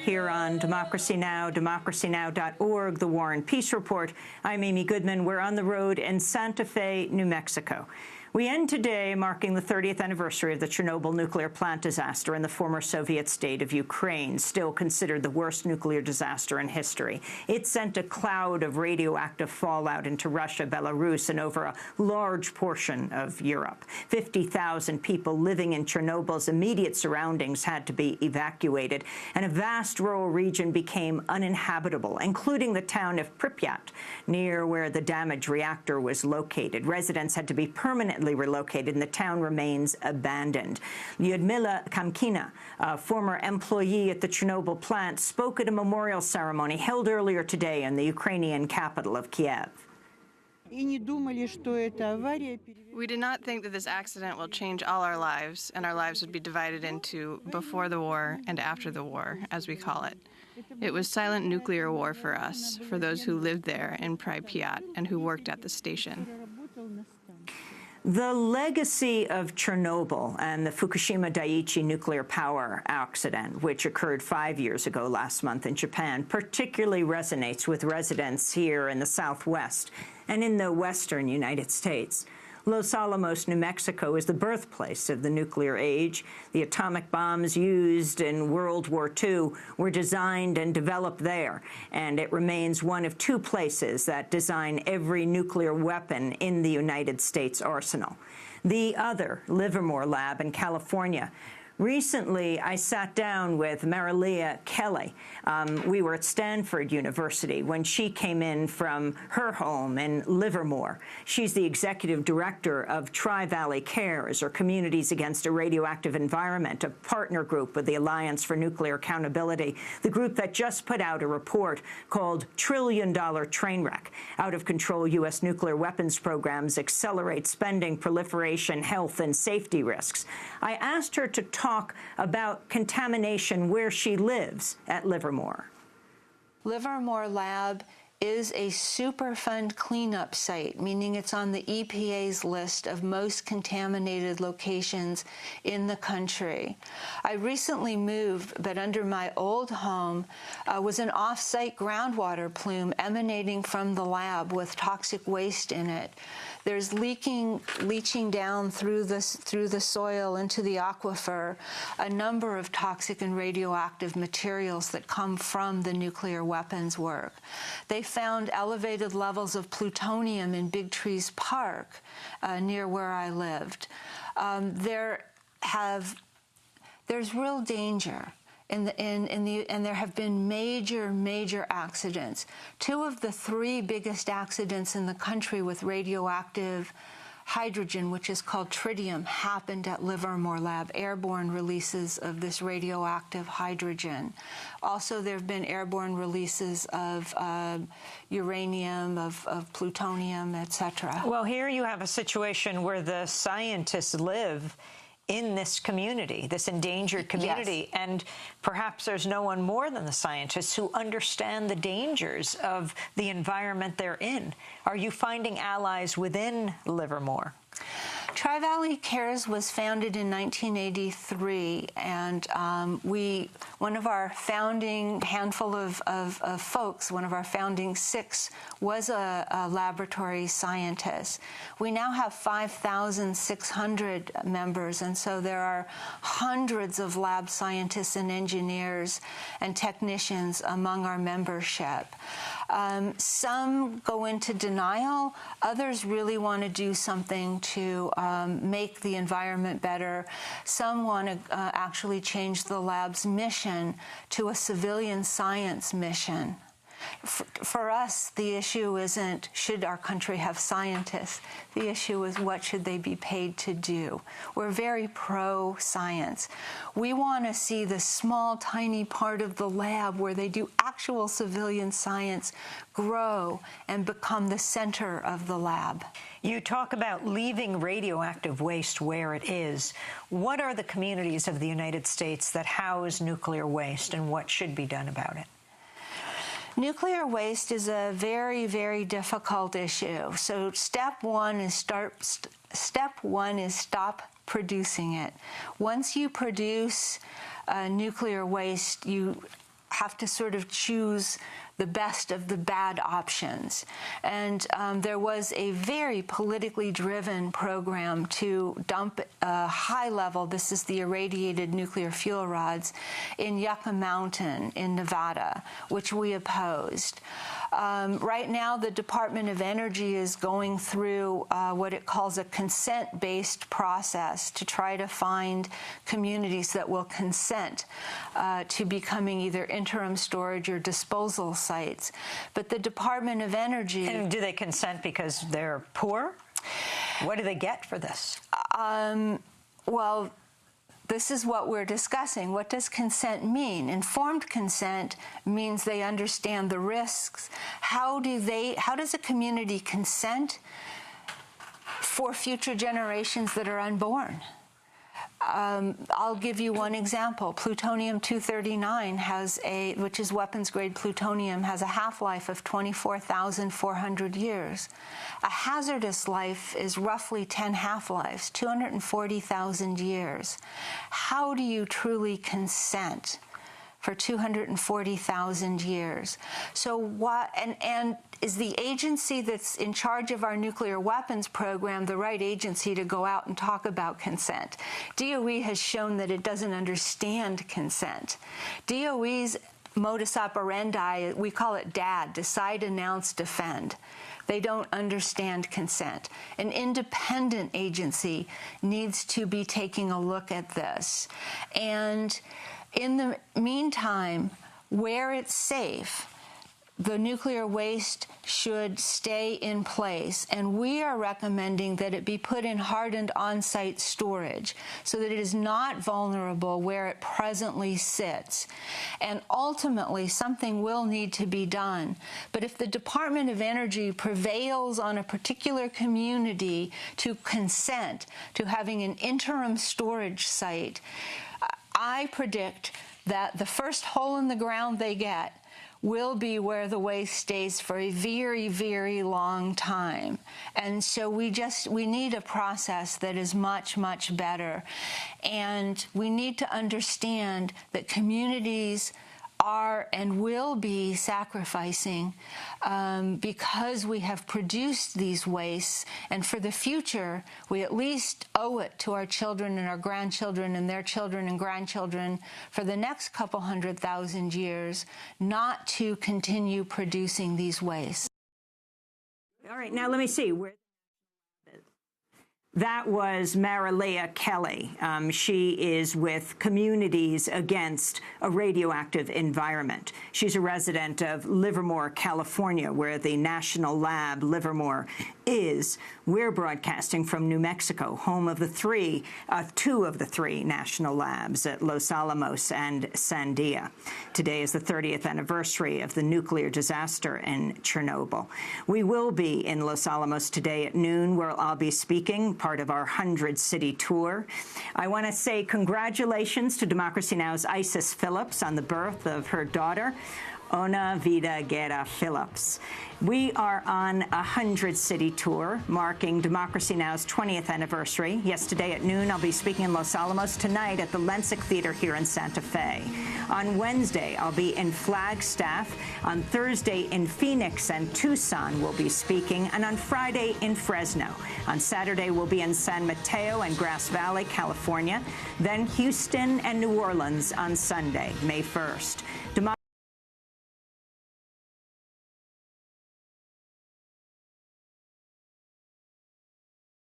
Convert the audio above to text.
here on Democracy Now!, democracynow.org, The War and Peace Report. I'm Amy Goodman. We're on the road in Santa Fe, New Mexico. We end today marking the 30th anniversary of the Chernobyl nuclear plant disaster in the former Soviet state of Ukraine, still considered the worst nuclear disaster in history. It sent a cloud of radioactive fallout into Russia, Belarus, and over a large portion of Europe. 50,000 people living in Chernobyl's immediate surroundings had to be evacuated, and a vast rural region became uninhabitable, including the town of Pripyat, near where the damaged reactor was located. Residents had to be permanently relocated, and the town remains abandoned. Lyudmila Kamkina, a former employee at the Chernobyl plant, spoke at a memorial ceremony held earlier today in the Ukrainian capital of Kiev. We did not think that this accident will change all our lives, and our lives would be divided into before the war and after the war, as we call it. It was silent nuclear war for us, for those who lived there in Pripyat and who worked at the station. The legacy of Chernobyl and the Fukushima Daiichi nuclear power accident, which occurred 5 years ago last month in Japan, particularly resonates with residents here in the Southwest and in the western United States. Los Alamos, New Mexico, is the birthplace of the nuclear age. The atomic bombs used in World War II were designed and developed there, and it remains one of two places that design every nuclear weapon in the United States arsenal. The other, Livermore Lab in California. Recently, I sat down with Marilia Kelly. We were at Stanford University when she came in from her home in Livermore. She's the executive director of Tri-Valley Cares, or Communities Against a Radioactive Environment, a partner group with the Alliance for Nuclear Accountability, the group that just put out a report called Trillion-Dollar Trainwreck. Out-of-control U.S. nuclear weapons programs accelerate spending, proliferation, health, and safety risks. I asked her to talk about contamination where she lives at Livermore. Livermore Lab is a Superfund cleanup site, meaning it's on the EPA's list of most contaminated locations in the country. I recently moved, but under my old home was an off-site groundwater plume emanating from the lab with toxic waste in it. There's leaching down through the soil into the aquifer, a number of toxic and radioactive materials that come from the nuclear weapons work. They found elevated levels of plutonium in Big Trees Park, near where I lived. There's real danger. And there have been major accidents. 2 of the 3 biggest accidents in the country with radioactive hydrogen, which is called tritium, happened at Livermore Lab, airborne releases of this radioactive hydrogen. Also, there have been airborne releases of uranium, of plutonium, etc. Well, here you have a situation where the scientists live in this community, this endangered community, yes. And perhaps there's no one more than the scientists who understand the dangers of the environment they're in. Are you finding allies within Livermore? Tri-Valley Cares was founded in 1983, and one of our founding handful of folks, one of our founding 6, was a laboratory scientist. We now have 5,600 members, and so there are hundreds of lab scientists and engineers and technicians among our membership. Some go into denial. Others really want to do something to make the environment better. Some want to actually change the lab's mission to a civilian science mission. For us, the issue isn't should our country have scientists. The issue is what should they be paid to do. We're very pro-science. We want to see the small, tiny part of the lab where they do actual civilian science grow and become the center of the lab. You talk about leaving radioactive waste where it is. What are the communities of the United States that house nuclear waste, and what should be done about it? Nuclear waste is a very, very difficult issue. So step one is stop producing it. Once you produce nuclear waste, you have to sort of choose the best of the bad options. And there was a very politically driven program to dump a high level, this is the irradiated nuclear fuel rods, in Yucca Mountain in Nevada, which we opposed. Right now, the Department of Energy is going through what it calls a consent-based process to try to find communities that will consent to becoming either interim storage or disposal sites. But the Department of Energy... And do they consent because they're poor? What do they get for this? Well, this is what we're discussing. What does consent mean? Informed consent means they understand the risks. How does a community consent for future generations that are unborn? I'll give you one example. Plutonium-239 which is weapons-grade plutonium, has a half-life of 24,400 years. A hazardous life is roughly 10 half-lives, 240,000 years. How do you truly consent for 240,000 years? So what, and is the agency that's in charge of our nuclear weapons program the right agency to go out and talk about consent? DOE has shown that it doesn't understand consent. DOE's modus operandi, we call it DAD, decide, announce, defend. They don't understand consent. An independent agency needs to be taking a look at this. And in the meantime, where it's safe, the nuclear waste should stay in place, and we are recommending that it be put in hardened on-site storage so that it is not vulnerable where it presently sits. And ultimately, something will need to be done. But if the Department of Energy prevails on a particular community to consent to having an interim storage site, I predict that the first hole in the ground they get will be where the waste stays for a very, very long time. And so we need a process that is much, much better. And we need to understand that communities are and will be sacrificing because we have produced these wastes, and for the future we at least owe it to our children and our grandchildren and their children and grandchildren for the next couple 100,000 years not to continue producing these wastes. All right, now let me see. That was Marileah Kelly. She is with Communities Against a Radioactive Environment. She's a resident of Livermore, California, where the National Lab Livermore is. We're broadcasting from New Mexico, home of two of the three national labs at Los Alamos and Sandia. Today is the 30th anniversary of the nuclear disaster in Chernobyl. We will be in Los Alamos today at noon, where I'll be speaking, part of our 100-city tour. I want to say congratulations to Democracy Now!'s Isis Phillips on the birth of her daughter, Ona Vida Guerra Phillips. We are on a 100-city tour marking Democracy Now!'s 20th anniversary. Yesterday at noon, I'll be speaking in Los Alamos. Tonight at the Lensic Theater here in Santa Fe. On Wednesday, I'll be in Flagstaff. On Thursday, in Phoenix and Tucson, we'll be speaking. And on Friday, in Fresno. On Saturday, we'll be in San Mateo and Grass Valley, California. Then Houston and New Orleans on Sunday, May 1st.